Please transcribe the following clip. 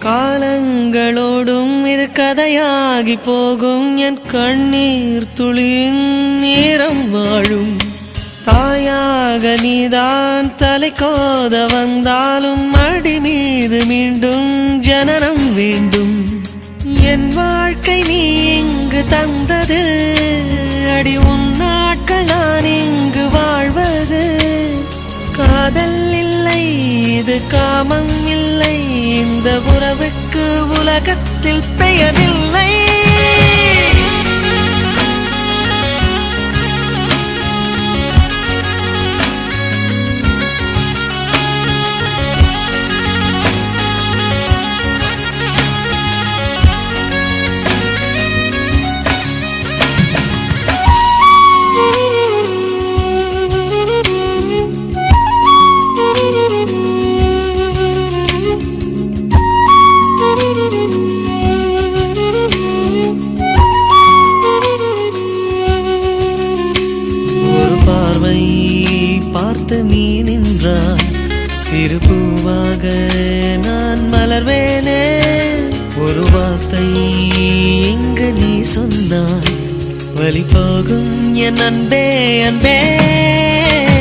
காலங்களோடும் இது கதையாகி போகும் என் கண்ணீர் துளியின் நேரம் வாழும் தாயாக நீதான் தலை கோத வந்தாலும் அடி மீது மீண்டும் ஜனனம் வேண்டும் என் வாழ்க்கை நீ இங்கு தந்தது அடி உன் நாட்கள் நான் இங்கு வாழ்வது காதல் இல்லை இது காமம் இல்லை இந்த உறவுக்கு உலகத்தில் பெயரில்லை பார்த்து நீ நின்றாய் சிறு பூவாக நான் மலர்வேனே ஒரு வார்த்தை எங்கு நீ சொன்னாய் வழி போகும் என் அன்பே அன்பே